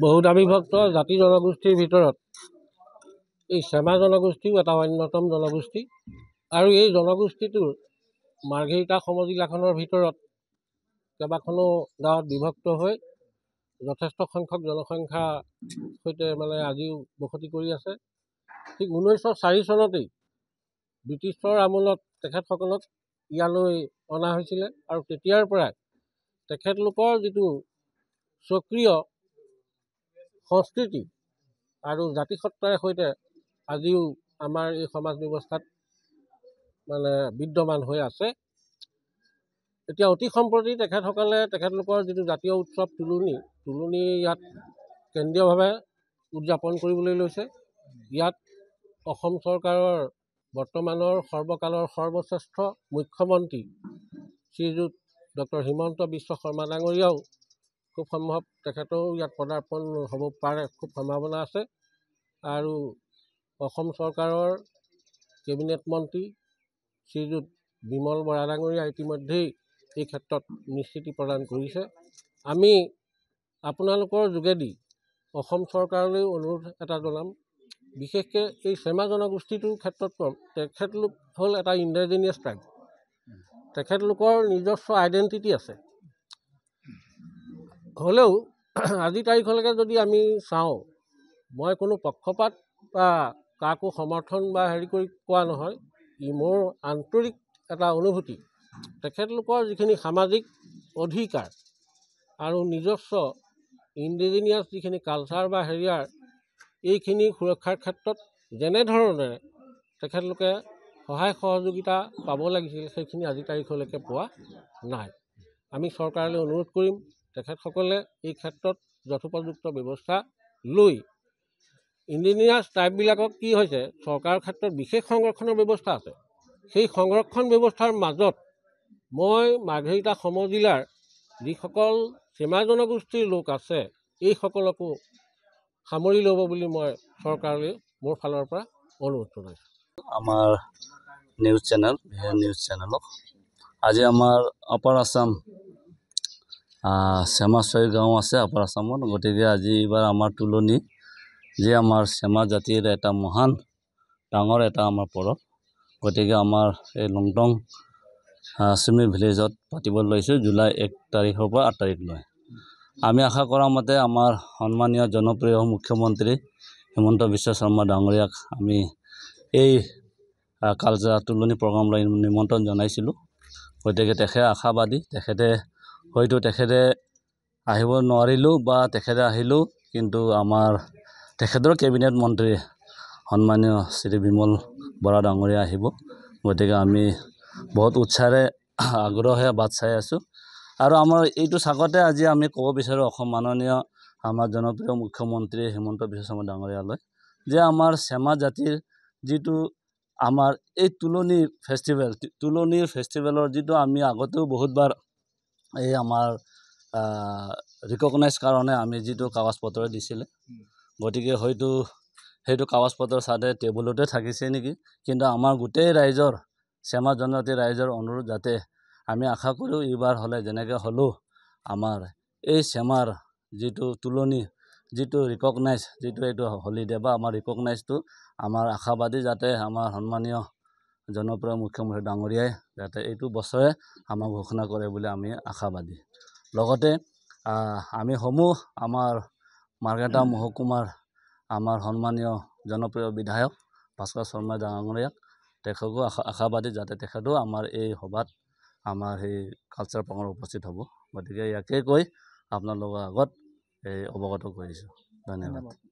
বহুদাবী বিভক্ত জাতি জনগোষ্ঠীৰ ভিতৰত এই চেমা জনগোষ্ঠীও এটা অন্যতম জনগোষ্ঠী আৰু এই জনগোষ্ঠীটোৰ মাৰ্ঘেৰিটা সমজিলাখনৰ ভিতৰত কেইবাখনো গাঁৱত বিভক্ত হৈ যথেষ্ট সংখ্যক জনসংখ্যা সৈতে আজিও বসতি কৰি আছে। ঠিক 1904 চনতেই ব্ৰিটিছৰ আমোলত তেখেতসকলক ইয়ালৈ অনা হৈছিলে আৰু তেতিয়াৰ পৰাই তেখেতলোকৰ যিটো স্বকীয় সংস্কৃতি আৰু জাতিসত্তাৰ সৈতে আজিও আমাৰ এই সমাজ ব্যৱস্থাত বিদ্যমান হৈ আছে। এতিয়া অতি সম্প্ৰতি তেখেতসকলে তেখেতলোকৰ যিটো জাতীয় উৎসৱ তুলনি ইয়াত কেন্দ্ৰীয়ভাৱে উদযাপন কৰিবলৈ লৈছে। ইয়াত অসম চৰকাৰৰ বৰ্তমানৰ সৰ্বকালৰ সৰ্বশ্ৰেষ্ঠ মুখ্যমন্ত্ৰী শ্ৰীযুত ডক্টৰ হিমন্ত বিশ্ব শৰ্মা ডাঙৰীয়াও খুব সম্ভৱ তেখেতেও ইয়াত পদাৰ্পণ হ'ব পাৰে, খুব সম্ভাৱনা আছে। আৰু অসম চৰকাৰৰ কেবিনেট মন্ত্ৰী শ্ৰীযুত বিমল বৰা ডাঙৰীয়া ইতিমধ্যেই এই ক্ষেত্ৰত নিশ্চিতি প্ৰদান কৰিছে। আমি আপোনালোকৰ যোগেদি অসম চৰকাৰলৈ অনুৰোধ এটা জনাম, বিশেষকৈ এই চেমা জনগোষ্ঠীটোৰ ক্ষেত্ৰত কম, তেখেতলোক হ'ল এটা ইণ্ডিজিনিয়াছ ট্ৰাইব। তেখেতলোকৰ নিজস্ব আইডেণ্টিটি আছে। হ'লেও আজি তাৰিখলৈকে যদি আমি চাওঁ, মই কোনো পক্ষপাত বা কাকো সমৰ্থন বা কৰি কোৱা নহয়, ই মোৰ আন্তৰিক এটা অনুভূতি। তেখেতলোকৰ যিখিনি সামাজিক অধিকাৰ আৰু নিজস্ব ইণ্ডিজিনিয়াছ যিখিনি কালচাৰ বা এইখিনি সুৰক্ষাৰ ক্ষেত্ৰত যেনেধৰণে তেখেতলোকে সহায় সহযোগিতা পাব লাগিছিল, সেইখিনি আজি তাৰিখলৈকে পোৱা নাই। আমি চৰকাৰলৈ অনুৰোধ কৰিম তেখেতসকলে এই ক্ষেত্ৰত যথোপযুক্ত ব্যৱস্থা লৈ ইণ্ডিজিনিয়াছ ট্ৰাইববিলাকক কি হৈছে, চৰকাৰৰ ক্ষেত্ৰত বিশেষ সংৰক্ষণৰ ব্যৱস্থা আছে। সেই সংৰক্ষণ ব্যৱস্থাৰ মাজত মই মাৰ্ঘেৰিটা সমজিলাৰ যিসকল চেমা জনগোষ্ঠীৰ লোক আছে, এইসকলকো সামৰি ল'ব বুলি মই চৰকাৰলৈ মোৰ ফালৰ পৰা অনুৰোধ জনাইছোঁ। আমাৰ নিউজ চেনেলক আজি আমাৰ আপাৰ আছাম চেমাচৈ গাঁও আছে আপাৰ আছামত। গতিকে আজি এইবাৰ আমাৰ তুলনি যি আমাৰ চেমা জাতিৰ এটা মহান ডাঙৰ এটা আমাৰ পৰৱ। গতিকে আমাৰ এই লংটং চুমি ভিলেজত পাতিব লৈছোঁ জুলাই 1 তাৰিখৰ পৰা 8 তাৰিখলৈ। আমি আশা কৰা মতে আমাৰ সন্মানীয় জনপ্ৰিয় মুখ্যমন্ত্ৰী হিমন্ত বিশ্ব শৰ্মা ডাঙৰীয়াক আমি এই কালচাৰ তুলনি প্ৰগ্ৰামলৈ নিমন্ত্ৰণ জনাইছিলোঁ। গতিকে তেখেতে আশাবাদী, তেখেতে আহিব নোৱাৰিলেও বা তেখেতে আহিলেও কিন্তু আমাৰ তেখেতৰ কেবিনেট মন্ত্ৰী সন্মানীয় শ্ৰী বিমল বৰা ডাঙৰীয়া আহিব। গতিকে আমি বহুত উৎসাহেৰে আগ্ৰহে বাট চাই আছোঁ। আৰু আমাৰ এইটো চাগতে আজি আমি ক'ব বিচাৰোঁ অসম মাননীয় আমাৰ জনপ্ৰিয় মুখ্যমন্ত্ৰী হিমন্ত বিশ্ব শৰ্মা ডাঙৰীয়ালৈ যে আমাৰ চেমা জাতিৰ যিটো আমাৰ এই তুলনিৰ ফেষ্টিভেলৰ যিটো আমি আগতেও বহুতবাৰ এই আমাৰ ৰিকগনাইজ কাৰণে আমি যিটো কাগজ পত্ৰ দিছিলে, গতিকে হয়তো সেইটো কাগজ পত্ৰ চাদে টেবুলতে থাকিছে নেকি, কিন্তু আমাৰ গোটেই ৰাইজৰ চেমা জনজাতি ৰাইজৰ অনুৰোধ যাতে আমি আশা কৰোঁ এইবাৰ হ'লে যেনেকৈ হ'লেও আমাৰ এই চেমাৰ যিটো তুলনি যিটো ৰিকগনাইজ এইটো হলিডে বা আমাৰ ৰিকগনাইজটো আমাৰ আশাবাদী যাতে আমাৰ সন্মানীয় জনপ্ৰিয় মুখ্যমন্ত্ৰী ডাঙৰীয়াই যাতে এইটো বছৰে আমাক ঘোষণা কৰে বুলি আমি আশাবাদী। লগতে আমি সমূহ আমাৰ মাৰ্ঘেৰিটা মহকুমাৰ আমাৰ সন্মানীয় জনপ্ৰিয় বিধায়ক ভাস্কৰ শৰ্মা ডাঙৰীয়াক তেখেতকো আশাবাদী যাতে তেখেতেও আমাৰ এই সভাত আমাৰ সেই কালচাৰ প্ৰগ্ৰামত উপস্থিত হ'ব। গতিকে ইয়াকে কৈ আপোনালোকৰ আগত এই অৱগত কৰিছোঁ। ধন্যবাদ।